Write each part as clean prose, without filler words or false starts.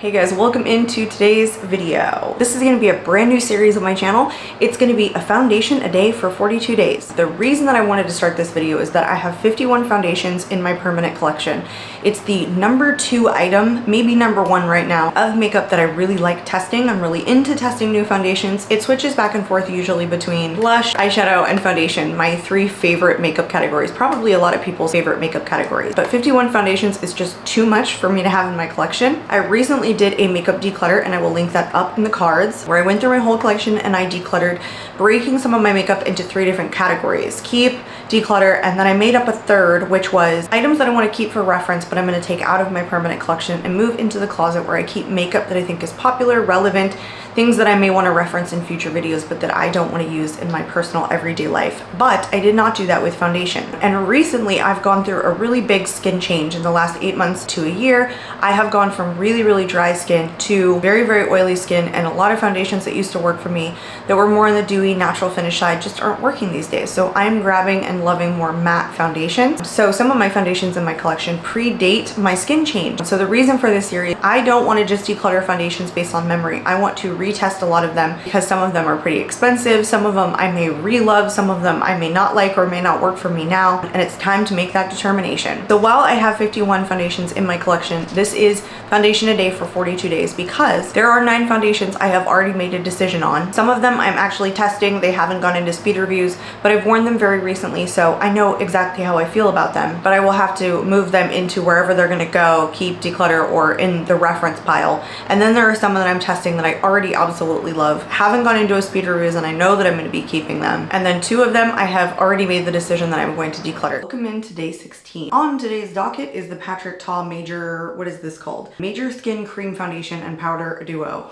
Hey guys, welcome into today's video. This is going to be a brand new series on my channel. It's going to be a foundation a day for 42 days. The reason that I wanted to start this video is that I have 51 foundations in my permanent collection. It's the number 2 item, maybe number 1 right now, of makeup that I really like testing. I'm really into testing new foundations. It switches back and forth usually between blush, eyeshadow, and foundation, my 3 favorite makeup categories, probably a lot of people's favorite makeup categories. But 51 foundations is just too much for me to have in my collection. I recently did a makeup declutter, and I will link that up in the cards, where I went through my whole collection and I decluttered, breaking some of my makeup into 3 different categories: keep, declutter, and then I made up a third, which was items that I want to keep for reference, but I'm going to take out of my permanent collection and move into the closet where I keep makeup that I think is popular, relevant, things that I may want to reference in future videos, but that I don't want to use in my personal everyday life. But I did not do that with foundation. And recently I've gone through a really big skin change in the last 8 months to a year. I have gone from really, really dry skin to very, very oily skin, and a lot of foundations that used to work for me that were more on the dewy, natural finish side just aren't working these days. So I'm grabbing and loving more matte foundations. So some of my foundations in my collection predate my skin change. So the reason for this series, I don't want to just declutter foundations based on memory. I want to retest a lot of them because some of them are pretty expensive. Some of them I may re-love, some of them I may not like or may not work for me now, and it's time to make that determination. So while I have 51 foundations in my collection, this is foundation a day for 42 days because there are 9 foundations I have already made a decision on. Some of them I'm actually testing. They haven't gone into speed reviews, but I've worn them very recently, so I know exactly how I feel about them, but I will have to move them into wherever they're gonna go, keep, declutter, or in the reference pile. And then there are some that I'm testing that I already absolutely love, haven't gone into a speed reviews, and I know that I'm going to be keeping them. And then 2 of them I have already made the decision that I'm going to declutter. Welcome into day 16. On today's docket is the Patrick Ta Major, what is this called? Major Skin Cream Foundation and Powder Duo.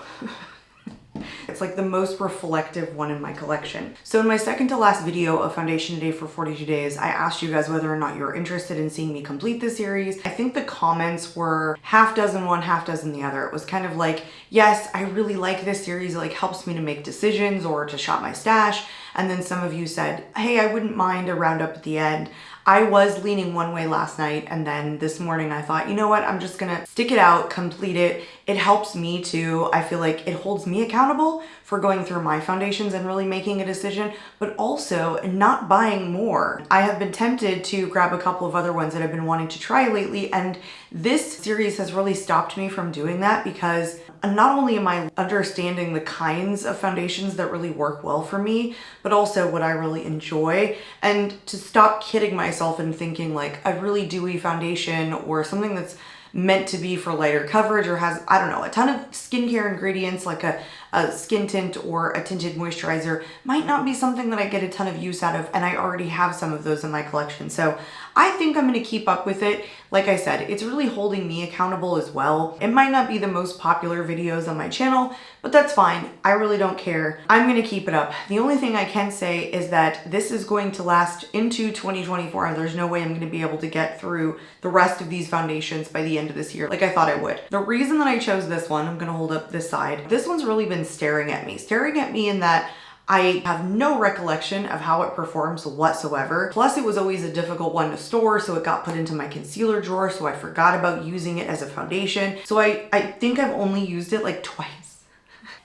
It's like the most reflective one in my collection. So in my second to last video of foundation a day for 42 days, I asked you guys whether or not you were interested in seeing me complete this series. I think the comments were half dozen one, half dozen the other. It was kind of like, yes, I really like this series. It like helps me to make decisions or to shop my stash. And then some of you said, hey, I wouldn't mind a roundup at the end. I was leaning one way last night, and then this morning I thought, you know what, I'm just gonna stick it out, complete it. It helps me too. I feel like it holds me accountable for going through my foundations and really making a decision, but also not buying more. I have been tempted to grab a couple of other ones that I've been wanting to try lately, and this series has really stopped me from doing that because not only am I understanding the kinds of foundations that really work well for me, but also what I really enjoy, and to stop kidding myself and thinking like a really dewy foundation or something that's meant to be for lighter coverage or has, I don't know, a ton of skincare ingredients like a skin tint or a tinted moisturizer might not be something that I get a ton of use out of, and I already have some of those in my collection. So I think I'm going to keep up with it. Like I said, it's really holding me accountable as well. It might not be the most popular videos on my channel, but that's fine. I really don't care. I'm going to keep it up. The only thing I can say is that this is going to last into 2024, and there's no way I'm going to be able to get through the rest of these foundations by the end of this year like I thought I would. The reason that I chose this one, I'm going to hold up this side. This one's really been staring at me in that I have no recollection of how it performs whatsoever. Plus, it was always a difficult one to store, so it got put into my concealer drawer, so I forgot about using it as a foundation. So I think I've only used it like twice.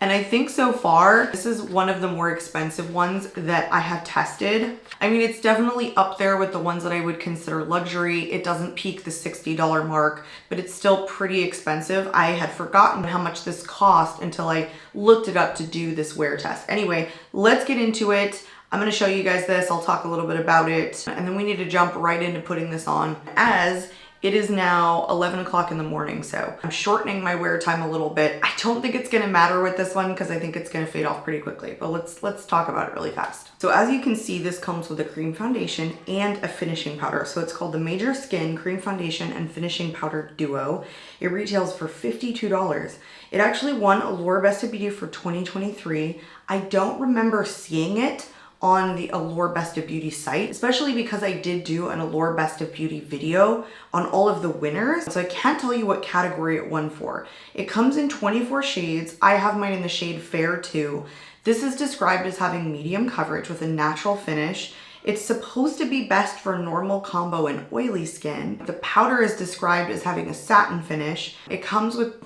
And I think so far, this is one of the more expensive ones that I have tested. I mean, it's definitely up there with the ones that I would consider luxury. It doesn't peak the $60 mark, but it's still pretty expensive. I had forgotten how much this cost until I looked it up to do this wear test. Anyway, let's get into it. I'm gonna show you guys this. I'll talk a little bit about it, and then we need to jump right into putting this on, as it is now 11 o'clock in the morning, so I'm shortening my wear time a little bit. I don't think it's gonna matter with this one because I think it's gonna fade off pretty quickly, but let's talk about it really fast. So as you can see, this comes with a cream foundation and a finishing powder. So it's called the Major Skin Cream Foundation and Finishing Powder Duo. It retails for $52. It actually won Allure Best of Beauty for 2023. I don't remember seeing it on the Allure Best of Beauty site, especially because I did do an Allure Best of Beauty video on all of the winners. So I can't tell you what category it won for. It comes in 24 shades. I have mine in the shade Fair 2. This is described as having medium coverage with a natural finish. It's supposed to be best for normal, combo, and oily skin. The powder is described as having a satin finish. It comes with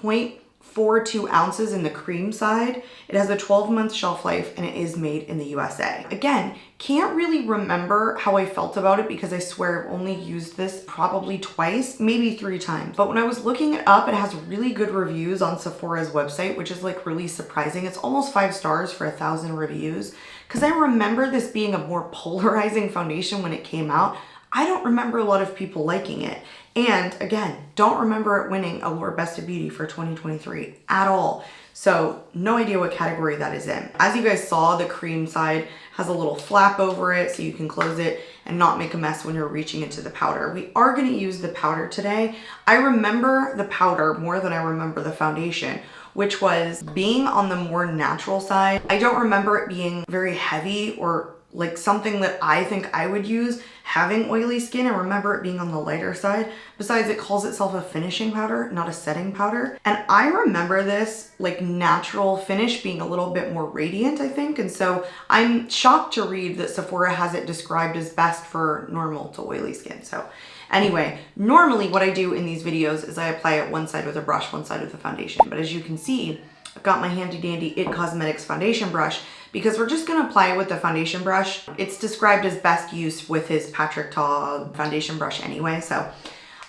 2 ounces in the cream side. It has a 12-month shelf life and it is made in the USA. Again, can't really remember how I felt about it because I swear I've only used this probably twice, maybe 3 times. But when I was looking it up, it has really good reviews on Sephora's website, which is like really surprising. It's almost 5 stars for 1,000 reviews. Because I remember this being a more polarizing foundation when it came out. I don't remember a lot of people liking it. And again, don't remember it winning Allure Best of Beauty for 2023 at all. So no idea what category that is in. As you guys saw, the cream side has a little flap over it so you can close it and not make a mess when you're reaching into the powder. We are going to use the powder today. I remember the powder more than I remember the foundation, which was being on the more natural side. I don't remember it being very heavy or like something that I think I would use having oily skin. I remember it being on the lighter side. Besides, it calls itself a finishing powder, not a setting powder. And I remember this like natural finish being a little bit more radiant, I think. And so I'm shocked to read that Sephora has it described as best for normal to oily skin. So anyway, normally what I do in these videos is I apply it one side with a brush, one side with a foundation. But as you can see, I've got my handy dandy IT Cosmetics foundation brush because we're just gonna apply it with the foundation brush. It's described as best use with his Patrick Ta foundation brush anyway, so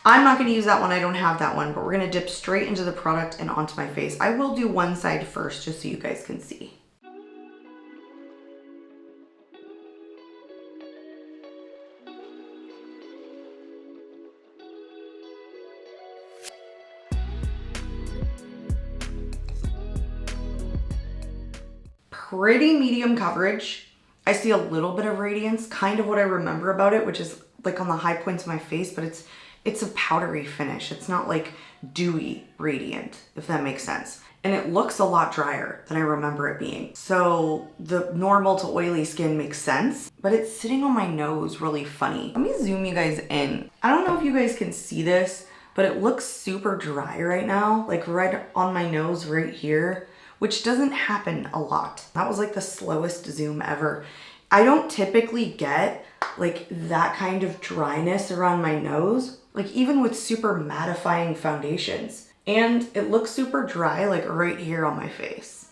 I'm not gonna use that one, I don't have that one, but we're gonna dip straight into the product and onto my face. I will do one side first just so you guys can see. Pretty medium coverage. I see a little bit of radiance, kind of what I remember about it, which is like on the high points of my face, but it's a powdery finish. It's not like dewy radiant, if that makes sense. And it looks a lot drier than I remember it being. So the normal to oily skin makes sense, but it's sitting on my nose really funny. Let me zoom you guys in. I don't know if you guys can see this, but it looks super dry right now, like right on my nose right here, which doesn't happen a lot. That was like the slowest zoom ever. I don't typically get like that kind of dryness around my nose, like even with super mattifying foundations. And it looks super dry like right here on my face.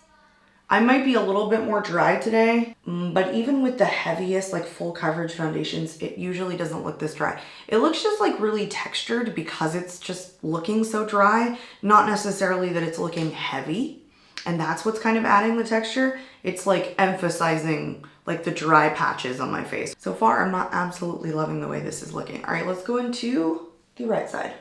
I might be a little bit more dry today, but even with the heaviest like full coverage foundations, it usually doesn't look this dry. It looks just like really textured because it's just looking so dry, not necessarily that it's looking heavy. And that's what's kind of adding the texture. It's like emphasizing like the dry patches on my face. So far, I'm not absolutely loving the way this is looking. All right, let's go into the right side.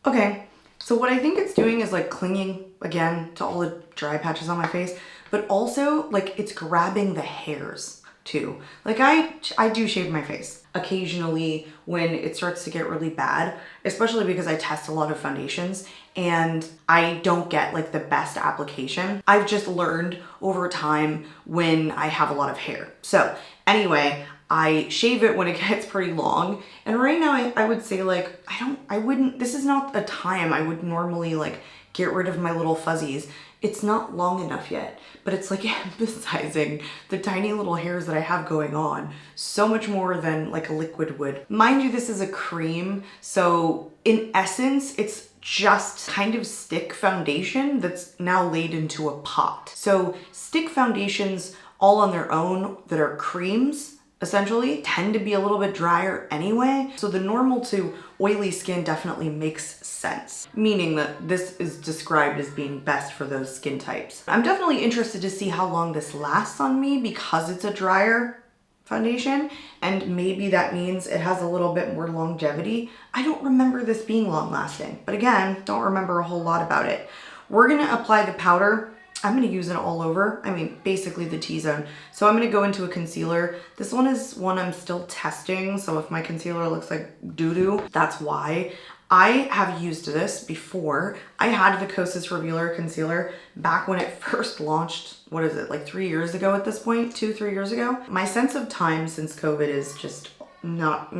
Okay, so what I think it's doing is like clinging again to all the dry patches on my face, but also like it's grabbing the hairs too. Like I do shave my face occasionally when it starts to get really bad, especially because I test a lot of foundations and I don't get like the best application. I've just learned over time when I have a lot of hair. So anyway, I shave it when it gets pretty long. And right now I would say like, this is not a time I would normally like get rid of my little fuzzies. It's not long enough yet, but it's like emphasizing the tiny little hairs that I have going on so much more than like a liquid would. Mind you, this is a cream. So in essence, it's just kind of stick foundation that's now laid into a pot. So stick foundations all on their own that are creams essentially tend to be a little bit drier anyway. So the normal to oily skin definitely makes sense, meaning that this is described as being best for those skin types. I'm definitely interested to see how long this lasts on me because it's a drier foundation, and maybe that means it has a little bit more longevity. I don't remember this being long lasting, but again, don't remember a whole lot about it. We're gonna apply the powder. I'm gonna use it all over. I mean, basically the T-zone. So I'm gonna go into a concealer. This one is one I'm still testing. So if my concealer looks like doo-doo, that's why. I have used this before. I had the Kosas Revealer concealer back when it first launched. What is it, like 3 years ago at this point? 2-3 years ago? My sense of time since COVID is just not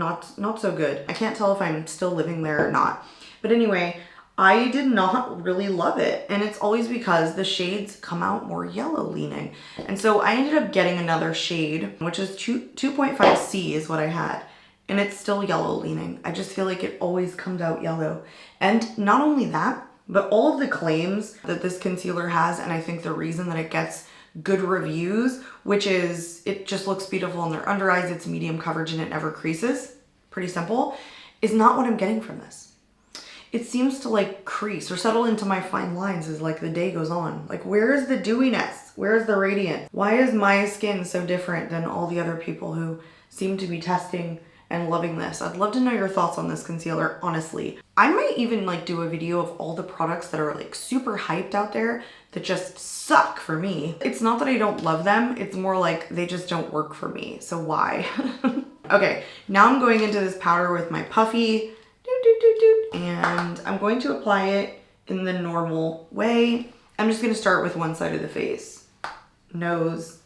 so good. I can't tell if I'm still living there or not. But anyway, I did not really love it. And it's always because the shades come out more yellow leaning. And so I ended up getting another shade, which is 2.5C is what I had. And it's still yellow leaning. I just feel like it always comes out yellow. And not only that, but all of the claims that this concealer has, and I think the reason that it gets good reviews, which is it just looks beautiful on their under eyes, it's medium coverage and it never creases, pretty simple, is not what I'm getting from this. It seems to like crease or settle into my fine lines as like the day goes on. Like, where is the dewiness? Where is the radiance? Why is my skin so different than all the other people who seem to be testing and loving this? I'd love to know your thoughts on this concealer, honestly. I might even like do a video of all the products that are like super hyped out there that just suck for me. It's not that I don't love them, it's more like they just don't work for me, so why? Okay, now I'm going into this powder with my puffy, and I'm going to apply it in the normal way. I'm just gonna start with one side of the face, nose,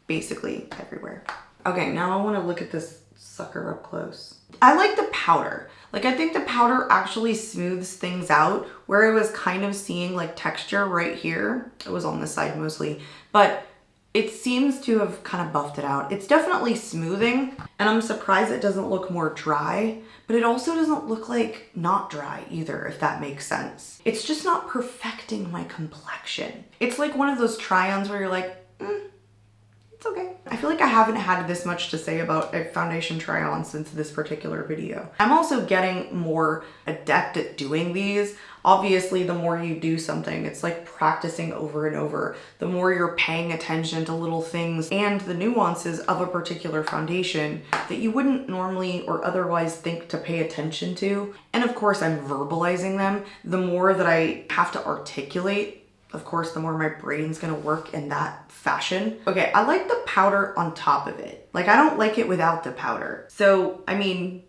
basically everywhere. Okay, now I wanna look at this sucker up close. I like the powder. Like, I think the powder actually smooths things out where I was kind of seeing like texture right here. It was on this side mostly, but it seems to have kind of buffed it out. It's definitely smoothing, and I'm surprised it doesn't look more dry, but it also doesn't look like not dry either, if that makes sense. It's just not perfecting my complexion. It's like one of those try-ons where you're like, it's okay. I feel like I haven't had this much to say about a foundation try-on since this particular video. I'm also getting more adept at doing these. Obviously, the more you do something, it's like practicing over and over. The more you're paying attention to little things and the nuances of a particular foundation that you wouldn't normally or otherwise think to pay attention to. And of course, I'm verbalizing them. The more that I have to articulate, of course, the more my brain's gonna work in that fashion. Okay, I like the powder on top of it. Like, I don't like it without the powder. So, I mean,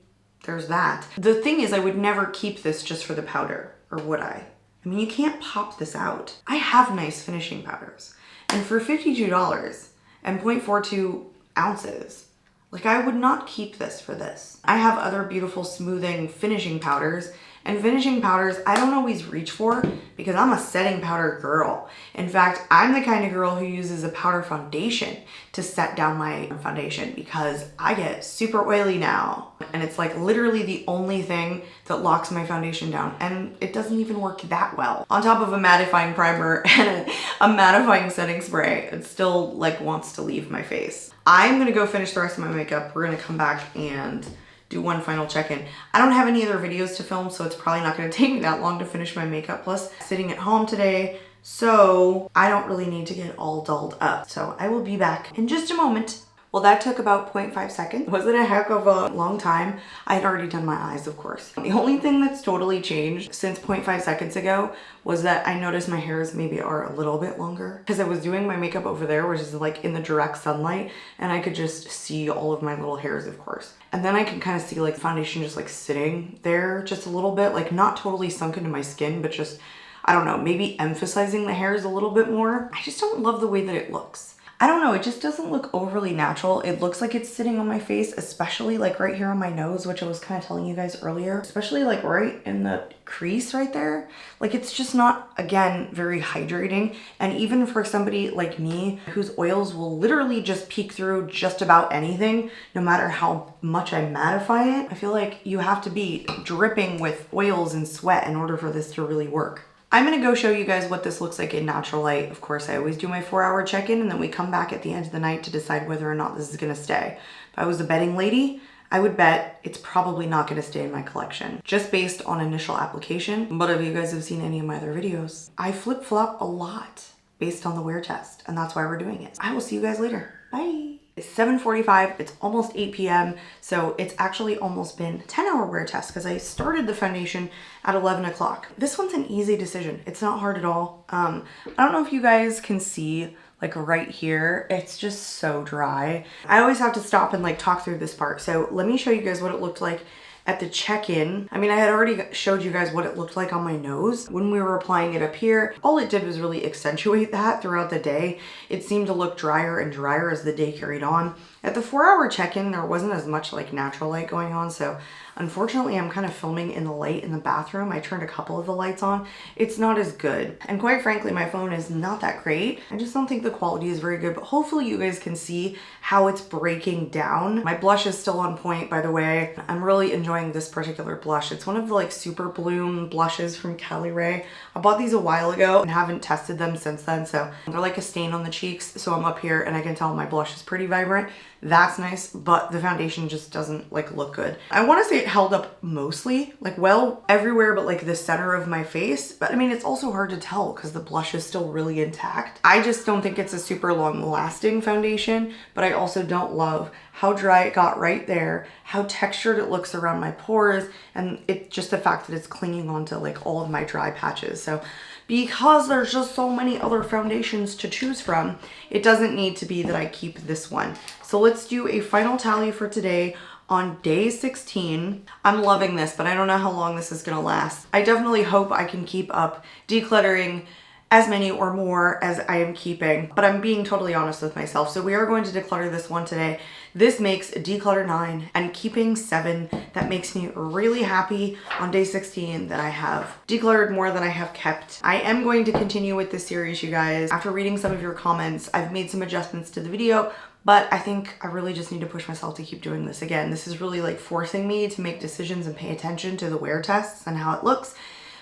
there's that. The thing is, I would never keep this just for the powder, or would I? I mean, you can't pop this out. I have nice finishing powders. And for $52 and 0.42 ounces, like, I would not keep this for this. I have other beautiful smoothing finishing powders, and finishing powders I don't always reach for because I'm a setting powder girl. In fact, I'm the kind of girl who uses a powder foundation to set down my foundation because I get super oily now. And it's like literally the only thing that locks my foundation down, and it doesn't even work that well. On top of a mattifying primer and a mattifying setting spray, it still like wants to leave my face. I'm gonna go finish the rest of my makeup. We're gonna come back and do one final check-in. I don't have any other videos to film, so it's probably not gonna take me that long to finish my makeup. Plus, sitting at home today, so I don't really need to get all dolled up. So I will be back in just a moment. Well, that took about 0.5 seconds. Wasn't a heck of a long time. I had already done my eyes, of course. The only thing that's totally changed since 0.5 seconds ago was that I noticed my hairs maybe are a little bit longer because I was doing my makeup over there, which is like in the direct sunlight, and I could just see all of my little hairs, of course. And then I can kind of see like foundation just like sitting there just a little bit, like not totally sunk into my skin, but just, I don't know, maybe emphasizing the hairs a little bit more. I just don't love the way that it looks. I don't know, it just doesn't look overly natural. It looks like it's sitting on my face, especially like right here on my nose, which I was kind of telling you guys earlier, especially like right in the crease right there. Like, it's just not, again, very hydrating. And even for somebody like me whose oils will literally just peek through just about anything, no matter how much I mattify it, I feel like you have to be dripping with oils and sweat in order for this to really work. I'm gonna go show you guys what this looks like in natural light. Of course, I always do my 4-hour check-in, and then we come back at the end of the night to decide whether or not this is gonna stay. If I was a betting lady, I would bet it's probably not gonna stay in my collection, just based on initial application. But if you guys have seen any of my other videos, I flip-flop a lot based on the wear test, and that's why we're doing it. I will see you guys later. Bye. It's 7:45, it's almost 8 p.m. So it's actually almost been a 10-hour wear test because I started the foundation at 11 o'clock. This one's an easy decision. It's not hard at all. I don't know if you guys can see like right here, it's just so dry. I always have to stop and like talk through this part. So let me show you guys what it looked like at the check-in. I mean, I had already showed you guys what it looked like on my nose when we were applying it up here. All it did was really accentuate that throughout the day. It seemed to look drier and drier as the day carried on. At the 4-hour check-in, there wasn't as much like natural light going on, so unfortunately I'm kind of filming in the light in the bathroom. I turned a couple of the lights on. It's not as good. And quite frankly, my phone is not that great. I just don't think the quality is very good, but hopefully you guys can see how it's breaking down. My blush is still on point, by the way. I'm really enjoying this particular blush. It's one of the like Super Bloom blushes from Cali Ray. I bought these a while ago and haven't tested them since then, so they're like a stain on the cheeks. So I'm up here and I can tell my blush is pretty vibrant. That's nice, but the foundation just doesn't like look good. I want to say it held up mostly, like well everywhere but like the center of my face. But I mean, it's also hard to tell because the blush is still really intact. I just don't think it's a super long lasting foundation, but I also don't love how dry it got right there, how textured it looks around my pores, and it just the fact that it's clinging onto like all of my dry patches. So because there's just so many other foundations to choose from, it doesn't need to be that I keep this one. So let's do a final tally for today on day 16. I'm loving this, but I don't know how long this is gonna last. I definitely hope I can keep up decluttering as many or more as I am keeping, but I'm being totally honest with myself. So we are going to declutter this one today. This makes declutter 9 and keeping 7. That makes me really happy on day 16 that I have decluttered more than I have kept. I am going to continue with this series, you guys. After reading some of your comments, I've made some adjustments to the video, but I think I really just need to push myself to keep doing this again. This is really like forcing me to make decisions and pay attention to the wear tests and how it looks,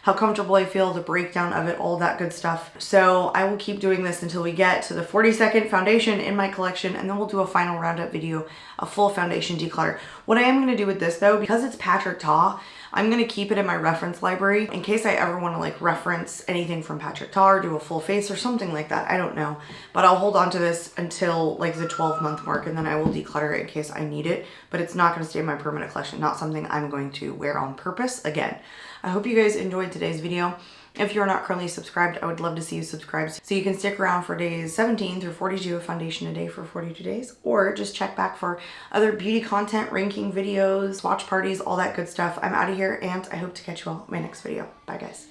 how comfortable I feel, the breakdown of it, all that good stuff. So I will keep doing this until we get to the 42nd foundation in my collection, and then we'll do a final roundup video, a full foundation declutter. What I am gonna do with this though, because it's Patrick Ta, I'm gonna keep it in my reference library in case I ever wanna like reference anything from Patrick Ta or do a full face or something like that. I don't know, but I'll hold on to this until like the 12-month mark, and then I will declutter it in case I need it, but it's not gonna stay in my permanent collection, not something I'm going to wear on purpose again. I hope you guys enjoyed today's video. If you're not currently subscribed, I would love to see you subscribed so you can stick around for days 17 through 42 of foundation a day for 42 days, or just check back for other beauty content, ranking videos, watch parties, all that good stuff. I'm out of here and I hope to catch you all in my next video. Bye guys.